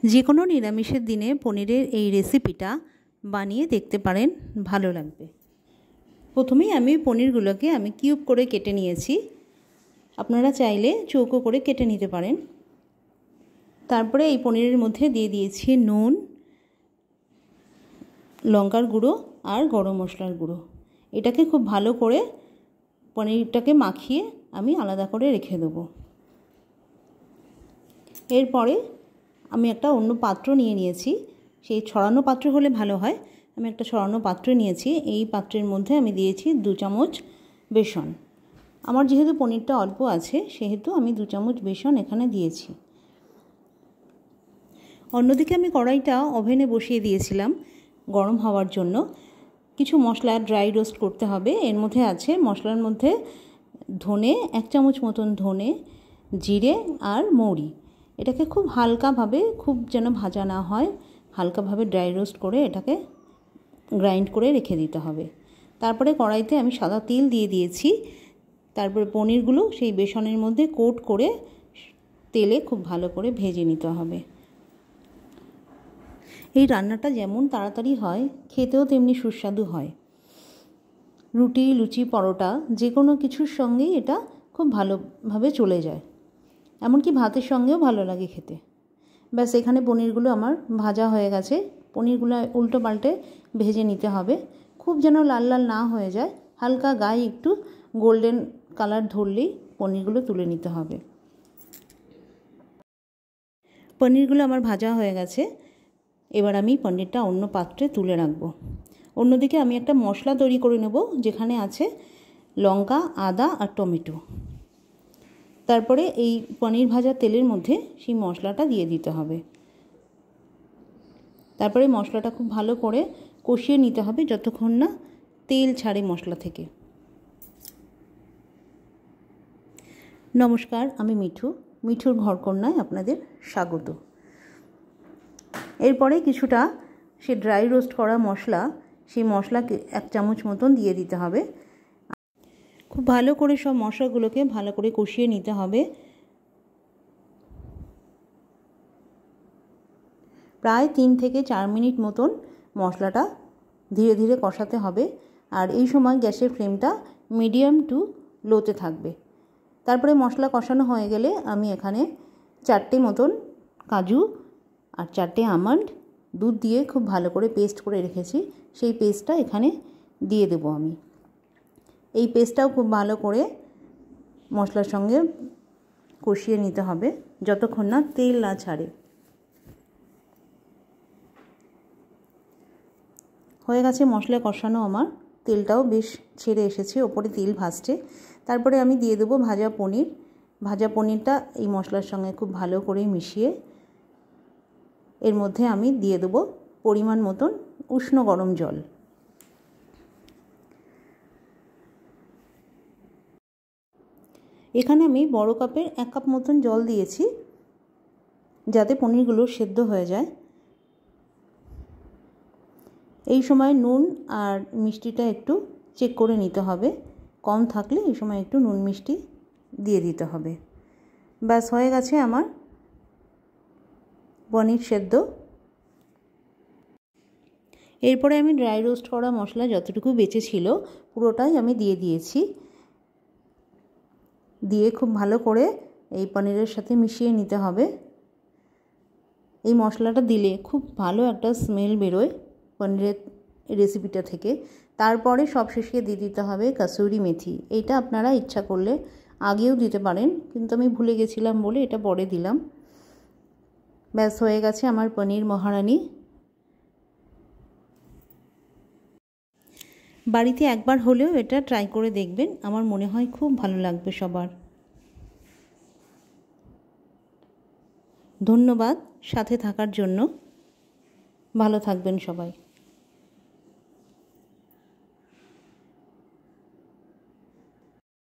যে কোনো নিরামিষের দিনে পনিরের এই রেসিপিটা বানিয়ে দেখতে পারেন, ভালো লাগবে। প্রথমেই আমি পনিরগুলোকে কিউব করে কেটে নিয়েছি। আপনারা চাইলে চৌকো করে কেটে নিতে পারেন। তারপরে এই পনিরের মধ্যে দিয়ে দিয়েছি নুন, লঙ্কার গুঁড়ো আর গরম মশলার গুঁড়ো। এটাকে খুব ভালো করে পনিরটাকে মাখিয়ে আমি আলাদা করে রেখে দেবো। এরপরে আমি একটা অন্য পাত্র নিয়ে নিয়েছি। সেই ছড়ানো পাত্র হলে ভালো হয়। আমি একটা ছড়ানো পাত্র নিয়েছি। এই পাত্রের মধ্যে আমি দিয়েছি 2 চামচ বেসন। আমার যেহেতু পনিরটা অল্প আছে সেহেতু আমি 2 চামচ বেসন এখানে দিয়েছি। অন্যদিকে আমি কড়াইটা ওভেনে বসিয়ে দিয়েছিলাম গরম হওয়ার জন্য। কিছু মশলা ড্রাই রোস্ট করতে হবে। এর মধ্যে আছে মশলার মধ্যে ধনে, 1 চামচ মতন ধনে, জিরে আর মৌরি। এটাকে খুব হালকাভাবে, খুব যেন ভাজা না হয়, হালকাভাবে ড্রাই রোস্ট করে এটাকে গ্রাইন্ড করে রেখে দিতে হবে। তারপরে কড়াইতে আমি সাদা তিল দিয়ে দিয়েছি। তারপরে পনিরগুলো সেই বেসনের মধ্যে কোট করে তেলে খুব ভালো করে ভেজে নিতে হবে। এই রান্নাটা যেমন তাড়াতাড়ি হয়, খেতেও তেমনি সুস্বাদু হয়। রুটি, লুচি, পরোটা যে কোনো কিছুর সঙ্গেই এটা খুব ভালোভাবে চলে যায়। এমনকি ভাতের সঙ্গেও ভালো লাগে খেতে। ব্যাস, এখানে পনিরগুলো আমার ভাজা হয়ে গেছে। পনিরগুলো উল্টো পাল্টে ভেজে নিতে হবে। খুব যেন লাল লাল না হয়ে যায়, হালকা গায়ে একটু গোল্ডেন কালার ধরলেই পনিরগুলো তুলে নিতে হবে। পনিরগুলো আমার ভাজা হয়ে গেছে। এবার আমি পনিরটা অন্য পাত্রে তুলে রাখবো। অন্যদিকে আমি একটা মশলা তৈরি করে নেব, যেখানে আছে লঙ্কা, আদা আর টমেটো। তারপরে এই পনির ভাজা তেলের মধ্যে সেই মশলাটা দিয়ে দিতে হবে। তারপরে মশলাটা খুব ভালো করে কষিয়ে নিতে হবে যতক্ষণ না তেল ছাড়ে মশলা থেকে। নমস্কার, আমি মিঠুর ঘরকন্যায় আপনাদের স্বাগত। এরপরে কিছুটা সে ড্রাই রোস্ট করা মশলা, সেই মশলাকে 1 চামচ মতন দিয়ে দিতে হবে। খুব ভালো করে সব মশলাগুলোকে ভালো করে কষিয়ে নিতে হবে। প্রায় 3 থেকে 4 মিনিট মতন মশলাটা ধীরে ধীরে কষাতে হবে। আর এই সময় গ্যাসের ফ্লেমটা মিডিয়াম টু লোতে থাকবে। তারপরে মশলা কষানো হয়ে গেলে আমি এখানে 4টে মতন কাজু আর 4টে আমন্ড দুধ দিয়ে খুব ভালো করে পেস্ট করে রেখেছি, সেই পেস্টটা এখানে দিয়ে দেবো আমি। এই পেস্টটাও খুব ভালো করে মশলার সঙ্গে কষিয়ে নিতে হবে যতক্ষণ না তেল না ছাড়ে। হয়ে গেছে মশলা কষানো আমার, তেলটাও বেশ ছেড়ে এসেছে, ওপরে তেল ভাসছে। তারপরে আমি দিয়ে দেবো ভাজা পনির। ভাজা পনিরটা এই মশলার সঙ্গে খুব ভালো করে মিশিয়ে এর মধ্যে আমি দিয়ে দেবো পরিমাণ মতন উষ্ণ গরম জল। এখানে আমি বড় কাপের 1 কাপ মতন জল দিয়েছি, যাতে পনিরগুলো সেদ্ধ হয়ে যায়। এই সময় নুন আর মিষ্টিটা একটু চেক করে নিতে হবে। কম থাকলে এই সময় একটু নুন মিষ্টি দিয়ে দিতে হবে। ব্যাস, হয়ে গেছে আমার পনির সেদ্ধ। এরপরে আমি ড্রাই রোস্ট করা মশলা যতটুকু বেঁচে ছিল পুরোটাই আমি দিয়ে দিয়েছি। দিয়ে খুব ভালো করে এই পনিরের সাথে মিশিয়ে নিতে হবে। এই মশলাটা দিলে খুব ভালো একটা স্মেল বেরোয় পনিরের রেসিপিটা থেকে। তারপরে সবশেষে দিয়ে দিতে হবে কাসুরি মেথি। এইটা আপনারা ইচ্ছা করলে আগেও দিতে পারেন, কিন্তু আমি ভুলে গেছিলাম বলে এটা পরে দিলাম। ব্যাস, হয়ে গেছে আমার পনির মহারানি। বাড়িতে একবার হলেও এটা ট্রাই করে দেখবেন, আমার মনে হয় খুব ভালো লাগবে সবার। ধন্যবাদ সাথে থাকার জন্য। ভালো থাকবেন সবাই।